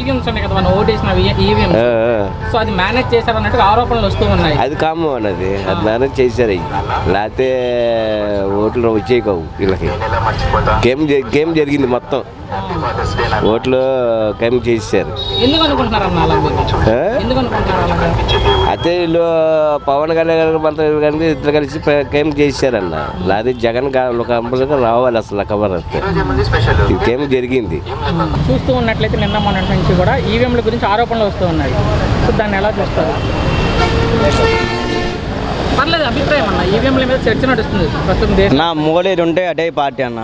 EVMs ఉన్నాయి కదా, మనం ఓటేసిన ఈవీఎం, సో అది మేనేజ్ చేశారు అన్నట్టు ఆరోపణలు వస్తూ ఉన్నాయి. అది కామన్, అది మేనేజ్ చేశారు. లేకపోతే ఓట్లు వచ్చేయవు వీళ్ళకి. గేమ్ జరిగింది మొత్తం, ఓట్లు గేమ్ చేశారు. ఎందుకు అనుకుంటున్నారు అన్న అలా? ఎందుకు అనుకుంటున్నారు అలాగా? అయితే వీళ్ళు పవన్ కళ్యాణ్ మంత్రి కానీ ఇద్దరు కలిసి గేమ్ చేశారన్న. లేకపోతే జగన్ కంపల్సరీగా రావాలి అసలు కవర్ వస్తే. గేమ్ జరిగింది. చూస్తూ ఉన్నట్లయితే నిన్న మొన్నటి నుంచి కూడా ఈవీఎంల గురించి ఆరోపణలు వస్తూ ఉన్నాయి. సో దాన్ని ఎలా చూస్తారు? పర్లేదు, అభిప్రాయం అన్న. ఈవీఎంల మీద చర్చ నడుస్తుంది ప్రస్తుతం దేశం. నా మోడీ ఉంటే అదే పార్టీ అన్న.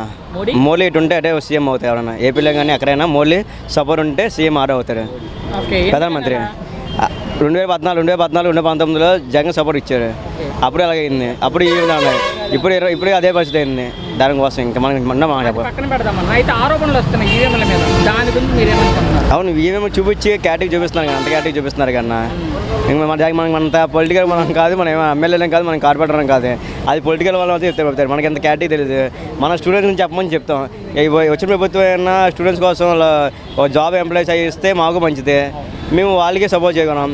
మోడీ ఉంటే అదే సీఎం అవుతాయి. ఎవరన్నా ఏపీలో కానీ ఎక్కడైనా మోడీ సపోర్ట్ ఉంటే సీఎం ఆడ అవుతారు. ప్రధానమంత్రి 2014, 2019లో జగన్ సపోర్ట్ ఇచ్చారు. అప్పుడు ఎలాగైంది, అప్పుడు ఈ విధంగా ఉన్నాయి. ఇప్పుడు అదే పరిస్థితి అయింది. దానికోసం ఇంకా మనం పక్కన పెడదామన్న. అయితే ఆరోపణలు వస్తున్నాయి ఈవీఎంల మీద, దాని గురించి మీరేమనుకుంటున్నారు? అవును, ఈవీఎం చూపించి కేటగిరీ చూపిస్తున్నారు కదా, అంత కేటగిరీ చూపిస్తున్నారు కన్నా. ఇంకా మనకి అంత పొలిటికల్ మనం కాదు, మనం ఎమ్మెల్యేలం కాదు, మనం కార్పొరేటర్ కాదు. అది పొలిటికల్ వాళ్ళు అయితే చెప్తారు. మనకి ఎంత కేటగిరీ తెలియదు. మన స్టూడెంట్స్ నుంచి చెప్పమని చెప్తాం. వచ్చిన ప్రభుత్వం ఏమన్నా స్టూడెంట్స్ కోసం జాబ్ ఎంప్లాయీస్ అయ్యి ఇస్తే మాకు మంచిదే, మేము వాళ్ళకే సపోర్ట్ చేయగలం.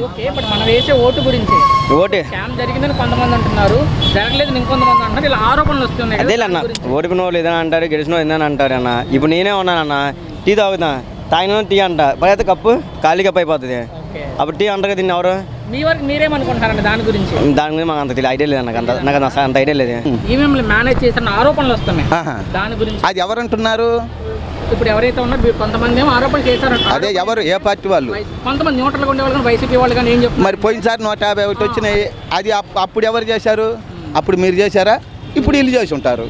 మనం వేసే ఓటు గురించి ఓటే జరిగిందని కొంతమంది అంటున్నారు, జరగలేదు ఇంకొంతమంది అంటున్నారు. ఇలా ఆరోపణలు వస్తున్నాయి. అదే అన్న, ఓడిపోయిన వాళ్ళు ఏదైనా అంటారు, గెలిచిన వాళ్ళు ఏదైనా అంటారు అన్న. ఇప్పుడు నేనే ఉన్నానన్న, టీ తాగుతా, తాగిన టీ అంట, పైతే కప్పు ఖాళీ కప్పు అయిపోతుంది. అప్పుడు టీ అంటారు కదా, దీన్ని ఎవరు? మీ వరకు మీరేమనుకుంటారండి దాని గురించి? దాని గురించి మాకు అంత తెలియదు, ఐడియా లేదు నాకు అంత ఐడియా లేదు. ఈవీఎంలు మేనేజ్ చేసిన ఆరోపణలు వస్తున్నాయి, దాని గురించి అది ఎవరు అంటున్నారు? ఇప్పుడు ఎవరైతే ఉన్నారో కొంతమంది ఏమో ఆరోపణ చేశారు. అదే ఎవరు, ఏ పార్టీ వాళ్ళు? కొంతమంది న్యూట్రల్గా ఉండే వాళ్ళు, వైసీపీ వాళ్ళు కానీ ఏం చెప్తారు? మరి పోయినసారి 151 వచ్చినాయి. అది అప్పుడు ఎవరు చేశారు? అప్పుడు మీరు చేశారా? ఇప్పుడు వీళ్ళు చేసి ఉంటారు.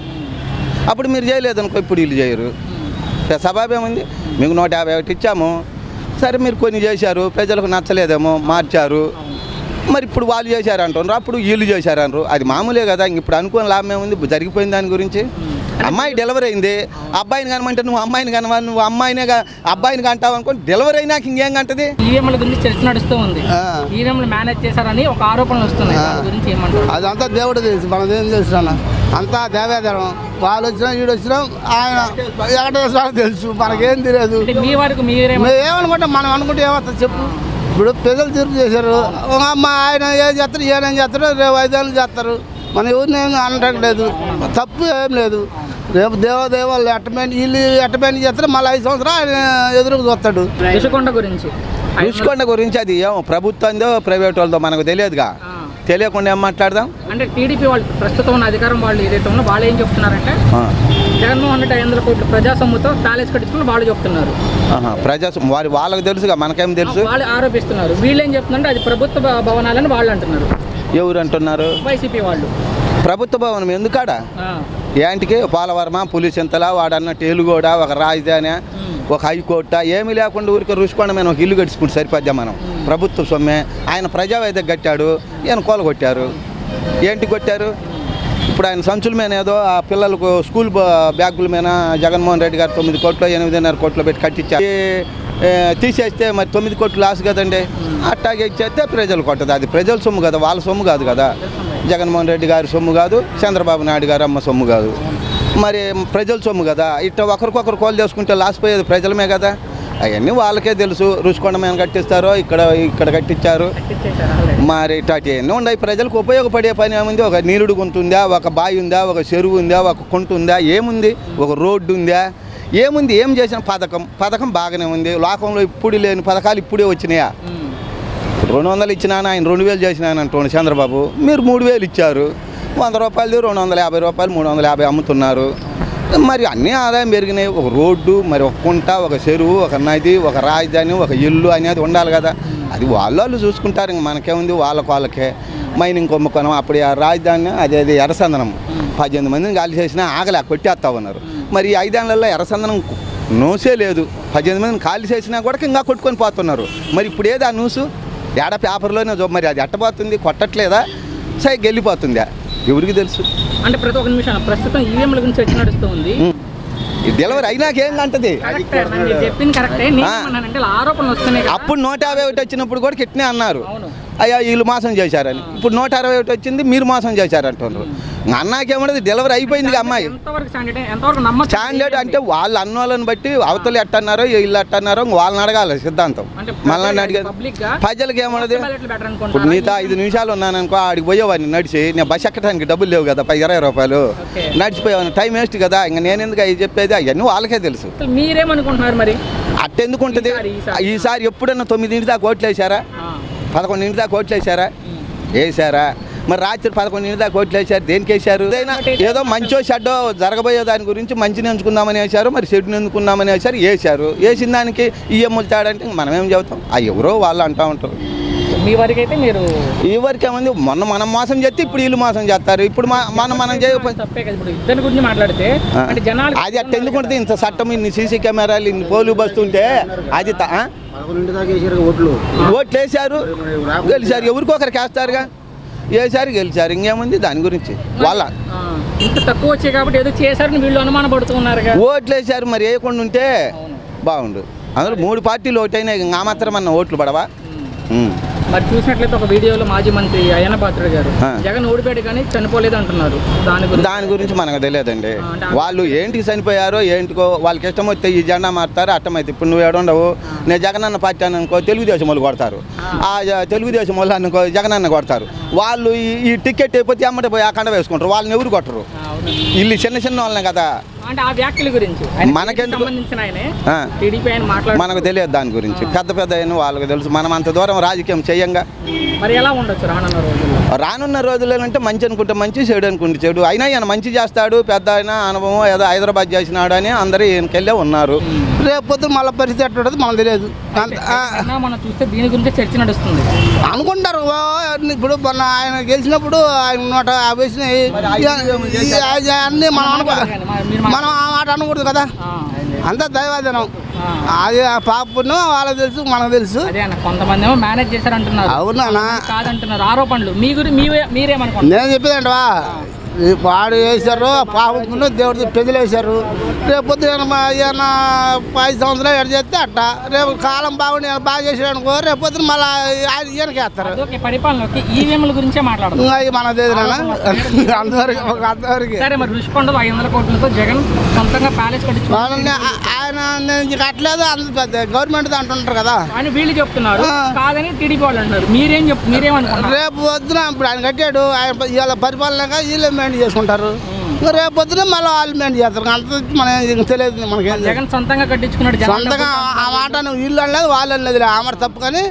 అప్పుడు మీరు చేయలేదు అనుకో, ఇప్పుడు వీళ్ళు చేయరు. సభాబేముంది, మీకు 151 ఇచ్చాము, సరే మీరు కొన్ని చేశారు, ప్రజలకు నచ్చలేదేమో మార్చారు, మరి ఇప్పుడు వాళ్ళు చేశారు అంటున్నారు, అప్పుడు వీళ్ళు చేశారు అంటారు. అది మామూలే కదా. ఇప్పుడు అనుకోని లాభం ఏముంది, జరిగిపోయిన దాని గురించి. అమ్మాయి డెలివరీ అయింది, అబ్బాయిని కనమంటే నువ్వు అమ్మాయిని కనవా, నువ్వు అబ్బాయిని కంటావు అనుకోని డెలివరీ అయినాక ఇంకేం కంటది? ఈవీఎంల గురించి చర్చ నడుస్తూ ఉంది. ఈవీఎంలు మేనేజ్ చేశారని ఒక ఆరోపణలు వస్తున్నాయి, దాని గురించి ఏమంటారు? అదంతా దేవుడు తెలుసు, మనం ఏం తెలుసు అన్న. అంతా దేవేదరం. వాళ్ళు వచ్చినా వీడు వచ్చినా ఆయన వెంకటేశ్వర తెలుసు, మనకేం తెలియదు. మీ వరకు ఏమనుకుంటాం, మనం అనుకుంటే ఏమవుతుంది చెప్పు. ఇప్పుడు ప్రజలు తీర్పు చేశారు, అమ్మ ఆయన ఏం చేస్తారు, ఏం చేస్తారు, రేపు 5 ఏళ్ళు చేస్తారు. మన ఎవరిని ఏం అనట్లేదు, తప్పు ఏం లేదు. రేపు దేవాళ్ళు అట్టమైన వీళ్ళు అట్టమైన చేస్తారు, మళ్ళీ 5 సంవత్సరాలు ఆయన ఎదురుకు చూస్తాడు. రుషికొండ గురించి అది ఏమో ప్రభుత్వంతో ప్రైవేట్ వాళ్ళతో మనకు తెలియదుగా, తెలియకుండా ఏం మాట్లాడదాం. అంటే టీడీపీ వాళ్ళు ప్రస్తుతం ఉన్న అధికారం వాళ్ళు ఏదైతే ఉన్నా వాళ్ళు ఏం చెప్తున్నారంటే జగన్మోహన్ రెడ్డి 500 కోట్ల ప్రజాసొమ్ముతో ప్యాలెస్ కట్టించుకుని వాళ్ళు చెప్తున్నారు. వాళ్ళకి తెలుసుగా, మనకేం తెలుసు? వాళ్ళు ఆరోపిస్తున్నారు. వీళ్ళు ఏం చెప్తున్నారంటే అది ప్రభుత్వ భవనాలని వాళ్ళు అంటున్నారు. ఎవరు అంటున్నారు? వైసీపీ వాళ్ళు. ప్రభుత్వ భవనం ఎందుకాడ? ఏంటికి పోలవరమ, పులిచింతల, వాడన్న టేలుగోడ, ఒక రాజధాని, ఒక హైకోర్టు ఏమీ లేకుండా ఊరికి రుషికొండ మేము ఒక ఇల్లు కట్టుకుంటే సరిపోద్దా మనం? ప్రభుత్వ సొమ్మే. ఆయన ప్రజావేదిక కట్టాడు, ఈయన కోల కొట్టారు. ఏంటి కొట్టారు? ఇప్పుడు ఆయన సంచుల మీద ఏదో ఆ పిల్లలకు స్కూల్ బ్యాగుల మీద జగన్మోహన్ రెడ్డి గారు 9 కోట్లు 8.5 కోట్లు పెట్టి కట్టించారు. తీసేస్తే మరి 9 కోట్లు లాస్ కదండి. అట్టాగే ఇచ్చేస్తే ప్రజలు కొట్టదు. అది ప్రజల సొమ్ము కదా, వాళ్ళ సొమ్ము కాదు కదా. జగన్మోహన్ రెడ్డి గారి సొమ్ము కాదు, చంద్రబాబు నాయుడు గారు అమ్మ సొమ్ము కాదు, మరి ప్రజల సొమ్ము కదా. ఇట్లా ఒకరికొకరు కోలు చేసుకుంటే లాస్ పోయేది ప్రజలమే కదా. అవన్నీ వాళ్ళకే తెలుసు. రుషికొండ మీద కట్టిస్తారో ఇక్కడ కట్టించారు. మరి ఇట్లాంటి ఎన్నో ఉన్నాయి. ప్రజలకు ఉపయోగపడే పని ఏముంది? ఒక నీరుడు గుంత ఉందా, ఒక బావి ఉందా, ఒక చెరువు ఉందా, ఒక కుంట ఉందా, ఏముంది? ఒక రోడ్డు ఉందా, ఏముంది? ఏం చేసిన పథకం బాగానే ఉంది. లోకంలో ఇప్పుడు లేని పథకాలు ఇప్పుడే వచ్చినాయా? 200 ఇచ్చినాను, ఆయన 2000 చేసినాను అంటున్నాడు చంద్రబాబు. మీరు 3000 ఇచ్చారు. 100 రూపాయలు 250 రూపాయలు 350 అమ్ముతున్నారు. మరి అన్నీ ఆదాయం పెరిగినాయి. ఒక రోడ్డు, మరి ఒక కుంట, ఒక చెరువు, ఒక నది, ఒక రాజధాని, ఒక ఇల్లు అనేది ఉండాలి కదా. అది వాళ్ళు చూసుకుంటారు. ఇంక మనకేముంది? వాళ్ళకే మైనింగ్ కుంభకోణం. అప్పుడు ఆ రాజధాని అదే ఎర్రచందనం 18 మందిని గాలి చేసినా ఆగలే, కొట్టేస్తా ఉన్నారు. మరి ఈ 5 ఏళ్లలో ఎర్రచందనం నూసే లేదు. 18 మందిని ఖాళీ చేసినా కూడా ఇంకా కొట్టుకొని పోతున్నారు. మరి ఇప్పుడు ఏది ఆ న్యూసు? ఏడా పేపర్లోనే మరి అది ఎట్టబోతుంది? కొట్టట్లేదా? సై గెలిపోతుందా? ఎవరికి తెలుసు? అంటే ప్రతి ఒక్క నిమిషం ప్రస్తుతం ఈవీఎంల గురించి చర్చ నడుస్తూ ఉంది. డెలివరీ అయినాకేం కంటది? అప్పుడు 151 వచ్చినప్పుడు కూడా కిట్నే అన్నారు. అయ్యా వీళ్ళు మోసం చేశారని. ఇప్పుడు 161 వచ్చింది, మీరు మోసం చేశారంటున్నారు. అన్నాకేమన్నది డెలివరీ అయిపోయింది అమ్మాయి. స్టాండర్డ్ అంటే వాళ్ళు అన్నోళ్ళని బట్టి అవతలు ఎట్టన్నారో వీళ్ళు ఎట్టన్నారో వాళ్ళని అడగాలి సిద్ధాంతం. మళ్ళీ అడిగేది ప్రజలకి ఏమన్నది. ఇప్పుడు నీతో 5 నిమిషాలు ఉన్నాను అనుకో, ఆడికి పోయేవాడిని నడిచి. నేను బస్ ఎక్కడానికి డబ్బులు లేవు కదా, 20 రూపాయలు నడిచిపోయేవాడిని. టైం వేస్ట్ కదా. ఇంకా నేను ఎందుకు అవి చెప్పేది, అవన్నీ వాళ్ళకే తెలుసు. మీరేమనుకుంటున్నారు మరి? అట్టెందుకు ఉంటుంది ఈసారి? ఎప్పుడన్నా 9 దాకా ఓట్లు వేసారా? 11 దాకా ఓట్లు వేసారా? వేసారా? మరి రాత్రి 11 దాకా ఓట్లు వేసారు. దేనికి వేసారు? ఏదో మంచో చెడ్డో జరగబోయే దాని గురించి మంచిని ఎంచుకుందామని వేశారు, మరి చెడుని ఎందుకుందామని వేశారు. వేసిన దానికి ఈ ఎమ్ములు తేడంటే మనం ఏం చెబుతాం? ఎవరో వాళ్ళు అంటూ ఉంటారు. మీ వరకు అయితే మీరు ఈ వరకు ఏమంది, మొన్న మనం మోసం చేస్తే ఇప్పుడు వీళ్ళు మోసం చేస్తారు. ఇప్పుడు మనం చేయకపోతే ఇద్దరి గురించి మాట్లాడితే అది అట్ట ఎందుకు ఉంటుంది? ఇంత చట్టం, ఇన్ని సీసీ కెమెరాలు, ఇన్ని పోలు బస్తుంటే అది ఓట్లు వేసారు, గెలిచారు. ఎవరికొకరికి వేస్తారుగా, వేసారు, గెలిచారు. ఇంకేముంది దాని గురించి? వాళ్ళ ఇంత తక్కువ వచ్చాయి కాబట్టి ఏదో చేశారని వీళ్ళు అనుమానపడుతున్నారు. ఓట్లు వేసారు, మరి వేయకుండా ఉంటే బాగుండు. అందులో 3 పార్టీలు ఓటైనాయి, ఆ మాత్రం అన్న ఓట్లు పడవా? మరి చూసినట్లయితే ఒక వీడియోలో మాజీ మంత్రి అయ్యన్న పాత్రుడు గారు జగన్ ఓడిపోయాడు కానీ చనిపోలేదు అంటున్నారు. దాని గురించి మనకు తెలియదండి. వాళ్ళు ఏంటికి చనిపోయారో ఏంటికో వాళ్ళకి ఇష్టం వస్తే ఈ జెండా మారుతారు. అట్టమైతే ఇప్పుడు నువ్వు ఏడుండవు, నేను జగనన్న పార్టీ అనుకో తెలుగుదేశం వాళ్ళు కొడతారు, ఆ తెలుగుదేశం వాళ్ళు అనుకో జగనన్న కొడతారు. వాళ్ళు ఈ టికెట్ అయిపోతే అమ్మటే పోయి ఆ కండ వేసుకుంటారు. వాళ్ళని ఎవరు కొట్టరు, వీళ్ళు చిన్న వాళ్ళనే కదా. అంటే ఆ వ్యాఖ్యల గురించి మనకెందుకు, మనకు తెలియదు దాని గురించి. పెద్ద వాళ్ళకి తెలుసు. మనం అంత దూరం రాజకీయం చేయంగా. మరి ఎలా ఉండొచ్చు రానున్న రోజుల్లో అంటే మంచి అనుకుంటే మంచి, చెడు అనుకుంటే చెడు. అయినా ఈయన మంచి చేస్తాడు, పెద్ద అయినా అనుభవం, ఏదో హైదరాబాద్ చేసినాడు అని అందరూ ఈయనకెళ్ళే ఉన్నారు. రేపు పొద్దున మళ్ళీ పరిస్థితి ఎట్టుంటుంది మనకు తెలియదు. మనం చూస్తే దీని గురించి చర్చ నడుస్తుంది అనుకుంటారు. ఇప్పుడు మొన్న ఆయన గెలిచినప్పుడు ఆయన 150 వచ్చినాయి అన్నీ మనం ఆ మాట అనకూడదు కదా. అంతా దైవాధీనం. అది ఆ పాపను వాళ్ళకి తెలుసు, మనకు తెలుసు. కొంతమంది ఏమో మేనేజ్ చేశారంటున్నారు. అవునా కాదంటున్నారు ఆరోపణలు. మీరేమనుకుంటున్నారు? నేను చెప్పేదంటవా, వాడు వేశారు పాపను, దేవుడి ప్రజలు వేశారు. రేపు పొద్దున ఏమన్నా 5 సంవత్సరాలు ఎడ చేస్తే అట్ట, రేపు కాలం బాగుండి బాగా చేసాడు అనుకో, రేపు పొద్దున మళ్ళీ ఈయనకి వేస్తారు. పరిపాలనకి ఈవీఎంల గురించే మాట్లాడదు మన అంతవరకు. సరే, మరి రుషికొండ 500 కోట్లతో జగన్ సొంతంగా ప్యాలెస్ కట్టించు ఆయన కట్టలేదు, అంత పెద్ద గవర్నమెంట్ అంటుంటారు కదా అని వీళ్ళు చెప్తున్నారు. కాదని టీడీపీ వాళ్ళు అంటారు. మీరేమనుకుంటారు? రేపు పొద్దున ఇప్పుడు ఆయన కట్టాడు, ఆయన ఇవాళ పరిపాలనగా వీళ్ళు మెయింటైన్ చేసుకుంటారు. రేపు పొద్దున మళ్ళీ వాళ్ళు మెయింటైన్ చేస్తారు. అంత మనకి తెలియదు. మనకి జగన్ సొంతంగా కట్టించుకున్నాడు. సొంతంగా ఆ మాట వీళ్ళు అనలేదు, వాళ్ళు అనలేదు. ఆ మాట తప్పు. కానీ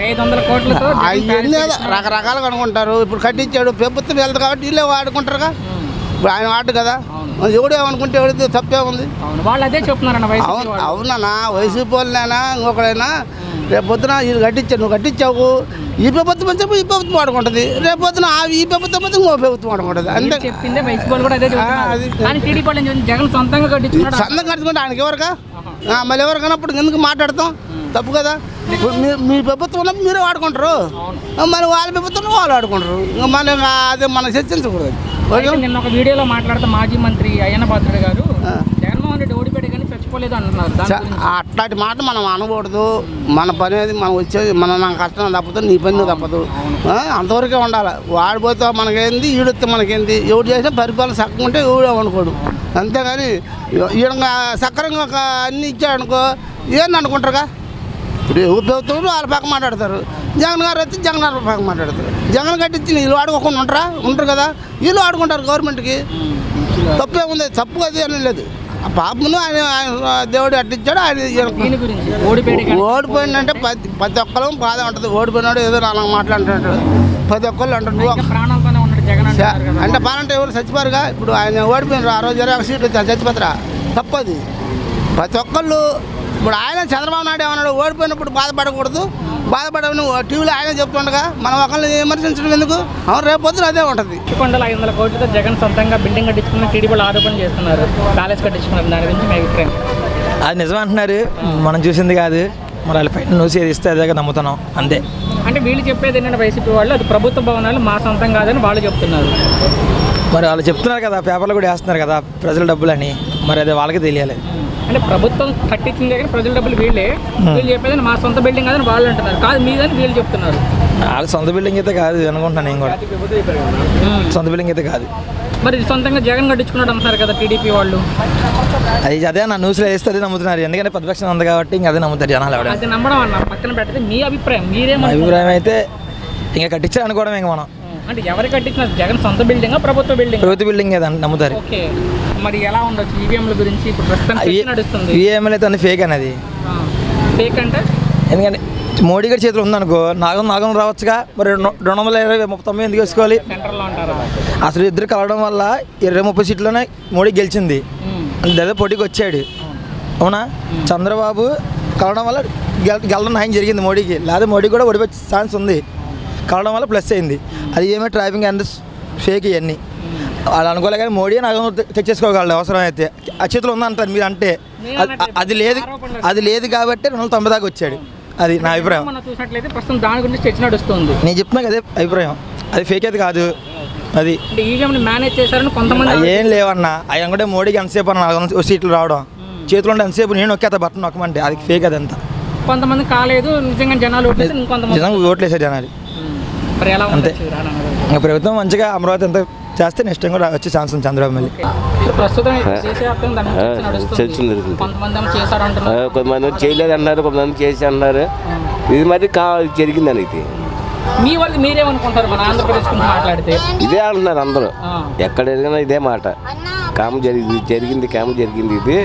500 కోట్లతో అవన్నీ రకరకాలుగా అనుకుంటారు. ఇప్పుడు కట్టించాడు, ప్రభుత్వం వెళ్తారు కాబట్టి వీళ్ళే వాడుకుంటారుగా. ఇప్పుడు ఆయన వాడు కదా, ఎవడు ఏమనుకుంటే ఎవరితో తప్పే ఉంది. వాళ్ళు అదే చెప్తున్నారన్న. అవునా వైసీపీ వాళ్ళైనా ఇంకొకడైనా రేపు పొద్దున వీళ్ళు కట్టించాడు, నువ్వు కట్టించావు, ఈ ప్రభుత్వం వచ్చి ఈ ప్రభుత్వం వాడుకుంటుంది. రేపు పొద్దున ఈ ప్రభుత్వం వచ్చి ఇంకో ప్రభుత్వం వాడుకుంటుంది. అంతే చెప్పిందే. వైసీపీ వాళ్ళు కూడా అదే చెప్తున్నారు. టీడీపీ వాళ్ళు జగన్ సొంతంగా కట్టించుకున్నాడు. సొంతంగా కట్టుకుంటే ఆయనకి ఎవరికా, మళ్ళీ ఎవరికైనప్పుడు ఎందుకు మాట్లాడతాం? తప్పు కదా. మీ ప్రభుత్వం ఉన్నప్పుడు మీరే వాడుకుంటారు, మరి వాళ్ళ ప్రభుత్వం వాళ్ళు వాడుకుంటారు. మళ్ళీ అదే మనం చర్చించకూడదు. నిన్న ఒక వీడియోలో మాట్లాడితే మాజీ మంత్రి అయ్యన్న పాత్రుడు గారు జగన్మోహన్ రెడ్డి ఓడిపోయాడు కానీ చచ్చిపోలేదు అంటున్నారు. అట్లాంటి మాట మనం అనకూడదు. మన పని అనేది మనం వచ్చేది, మన కష్టం తప్పదు, నీ పని తప్పదు. అంతవరకే ఉండాలి. వాడిపోతే మనకేంది, ఈడొస్తే మనకేంది. ఎవడు చేసినా పరిపాలన చక్కగా ఉంటే ఎవడు అనుకోడు. అంతేగాని ఈడ సక్రంగా అన్నీ ఇచ్చాడనుకో ఏంది అనుకుంటారుగా. ఇప్పుడు ఎవరు ప్రభుత్వం వాళ్ళ పక్క మాట్లాడతారు, జగన్ గారు వచ్చి జగన్ గారు పక్క మాట్లాడతారు. జగన్ కట్టించి వీళ్ళు వాడుకోకుండా ఉంటారు కదా, వీళ్ళు ఆడుకుంటారు. గవర్నమెంట్కి తప్పే ఉంది, తప్పు అది అని లేదు. ఆ పాపను ఆయన దేవుడు అట్టించాడు. ఆయన ఓడిపోయిందంటే ప్రతి ఒక్కరు బాధ ఉంటుంది. ఓడిపోయినాడు ఏదో నాలుగు మాట్లాడుతుంటాడు, ప్రతి ఒక్కళ్ళు అంటారు. అంటే బాగాలంటే ఎవరు చచ్చిపోరుగా. ఇప్పుడు ఆయన ఓడిపోయినారు, ఆ రోజు 20 సీట్లు చచ్చిపోతారా? తప్పది. ప్రతి ఒక్కళ్ళు ఇప్పుడు ఆయన చంద్రబాబు నాయుడు ఏమన్నాడు, ఓడిపోయినప్పుడు బాధపడకూడదు, బాధపడని టీవీలో ఆయన చెప్తుండగా మనం ఒకళ్ళని విమర్శించడం ఎందుకు? అవును, రేపు పొద్దున అదే ఉంటుంది. రుషికొండలో 500 కోట్లతో జగన్ సొంతంగా బిల్డింగ్ కట్టించుకున్న టీడీపీలో ఆరోపణ చేస్తున్నారు. ప్యాలెస్ కట్టించుకున్నారు, దాని గురించి మీ అభిప్రాయం? అది నిజం అంటున్నారు, మనం చూసింది కాదు. మరి వాళ్ళ పైన న్యూస్ ఏది ఇస్తే అదే నమ్ముతున్నాం అంతే. అంటే వీళ్ళు చెప్పేది ఏంటంటే వైసీపీ వాళ్ళు అది ప్రభుత్వ భవనాలు మా సొంతం కాదని వాళ్ళు చెప్తున్నారు. మరి వాళ్ళు చెప్తున్నారు కదా, పేపర్లు కూడా వేస్తున్నారు కదా ప్రజల డబ్బులని. మరి అది వాళ్ళకి తెలియాలి. అంటే ప్రభుత్వం కట్టించింది కానీ ప్రజల డబ్బులు వీళ్ళు చెప్పేది మా సొంత బిల్డింగ్ అని వాళ్ళు అంటున్నారు, కాదు మీదని వీళ్ళు చెప్తున్నారు. వాళ్ళ సొంత బిల్డింగ్ అయితే కాదు అనుకుంటున్నాను నేను కూడా, సొంత బిల్డింగ్ అయితే కాదు. మరి సొంతంగా జగన్ కట్టించుకున్నాడు అంటున్నారు కదా టీడీపీ వాళ్ళు. అదే నా న్యూస్లో వేస్తే అదే నమ్ముతున్నారు, ఎందుకంటే ప్రతిపక్షం ఉంది కాబట్టి ఇంకా అదే నమ్ముతారు జనాలు. ఎవడ అది నమ్మడం అన్న పక్కన పెట్టితే మీ అభిప్రాయం మీరేమో అభిప్రాయం అయితే ఇంకా కట్టించారు అనుకోవడం ఇంకా మనం. అంటే ఎవరు కట్టించిన జగన్ సొంత బిల్డింగా ప్రభుత్వ బిల్డింగ్? ప్రభుత్వ బిల్డింగ్ ఏదని నమ్ముతారు. ఓకే, మరి ఎలా ఉండొచ్చు ఈవీఎంల గురించి ఇప్పుడు ప్రస్తుతం నడుస్తుంది? ఈఎంఐ అయితే ఫేక్ అనేది. ఫేక్ అంటే ఎందుకంటే మోడీ గారి చేతిలో ఉందనుకో నాగం రావచ్చుగా, మరి 229 ఎందుకు వేసుకోవాలి? సెంటర్లో ఉంటారా? అసలు ఇద్దరు కలవడం వల్ల 20-30 సీట్లోనే మోడీ గెలిచింది, దాదాపు పోటీకి వచ్చాడు. అవునా? చంద్రబాబు కలవడం వల్ల గెలడం న్యాయం జరిగింది మోడీకి, లేదా మోడీ కూడా ఓడిపోయే ఛాన్స్ ఉంది. కలవడం వల్ల ప్లస్ అయింది. అది ఏమో ట్రాఫిక్ అండ్ ఫేక్ ఇవన్నీ వాళ్ళు అనుకోలే, కానీ మోడీ నాగం తెచ్చేసుకోగలడు అవసరం అయితే. ఆ చేతిలో ఉందంటారు మీరు అంటే, అది లేదు కాబట్టి 290 దాకా వచ్చాడు. అది నా అభిప్రాయం. మనం చూసినట్లయితే ప్రస్తుతం దాని గురించి చర్చ నడుస్తుంది. నేను చెప్తున్నా అదే అభిప్రాయం, అది ఫేక్ అయితే కాదు. అది ఈవీఎంని మేనేజ్ చేశారని కొంతమంది ఏం లేవన్నా, అవి అనుకుంటే మోడీకి ఎంతసేపు అన్న సీట్లు రావడం, చేతిలో ఉంటే ఎంతసేపు నేను నొక్కేత బట్టన్ నొక్కమంటే, అది ఫేక్ అదంతా. కొంతమంది కాలేదు నిజంగా జనాలు ఓట్లేసి ఇంకొంతమంది నిజంగా ఓట్లేసారు జనాలు. మరి ఎలా అంతే. ఉంటుంది? ఇంకా ప్రభుత్వం మంచిగా అమరావతి ఎంత చేస్తే నెక్స్ట్ టైం కూడా వచ్చే ఛాన్స్ ఉంది చంద్రబాబు మళ్ళీ. ఇప్పుడు ప్రస్తుతం దేశవ్యాప్తంగా దాని గురించి చర్చ నడుస్తుంది. చర్చ జరుగుతుంది. కొంతమంది ఏమో చేశారు అంటున్నారు, కొంతమంది చేయలేదు అన్నారు, కొంతమంది చేసి అన్నారు. ఇది మరి జరిగిందని ఇది మీ వాళ్ళు మీరేమనుకుంటారు? మన ఆంధ్రప్రదేశ్ గురించి మాట్లాడితే ఇదే అంటున్నారు అందరూ, ఎక్కడ ఎదిగినా ఇదే మాట. కామ జరిగింది ఇది,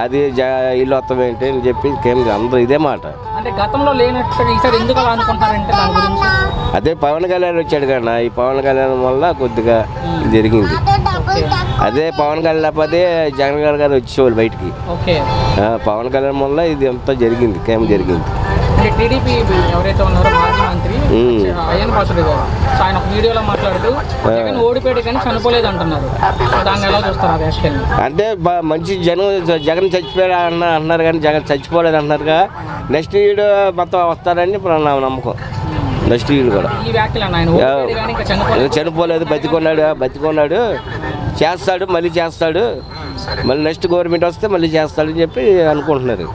అది ఇల్లు వస్తాం ఏంటి అని చెప్పి అందరూ ఇదే మాట. అంటే గతంలో లేనట్టు ఈసారి ఎందుకు అలా అనుకుంటారంటే దాని గురించి? అదే పవన్ కళ్యాణ్ వచ్చాడు కదా, ఈ పవన్ కళ్యాణ్ వల్ల కొద్దిగా జరిగింది. అదే పవన్ కళ్యాణ్ లేకపోతే జగన్ గారు వచ్చేవాళ్ళు బయటికి. ఓకే, పవన్ కళ్యాణ్ వల్ల ఇది అంతా జరిగింది, జరిగింది. అంటే టీడీపీ ఎవరైతే ఉన్నారో మాజీ మంత్రి అయ్యన్ పాత్రుడు గారు ఆయన ఒక వీడియోలో మాట్లాడుతూ జగన్ ఓడిపోయాడు కానీ చనిపోలేదు అంటున్నారు. దాన్ని ఎలా చూస్తారు ఆ వ్యాఖ్యలు? అంటే మంచి జగన్ చచ్చిపోయాడు అంటున్నారు కానీ జగన్ చచ్చిపోలేదు అంటున్నారుగా. నెక్స్ట్ వీడు మొత్తం వస్తారని ఇప్పుడు నా నమ్మకం. నెక్స్ట్ వీడు కూడా ఈ వ్యాఖ్యలు ఆయన ఓడిపోయాడు కానీ ఇంకా చనిపోలేదు, బతికున్నాడు, చేస్తాడు, మళ్ళీ నెక్స్ట్ గవర్నమెంట్ వస్తే మళ్ళీ చేస్తాడని చెప్పి అనుకుంటున్నారు.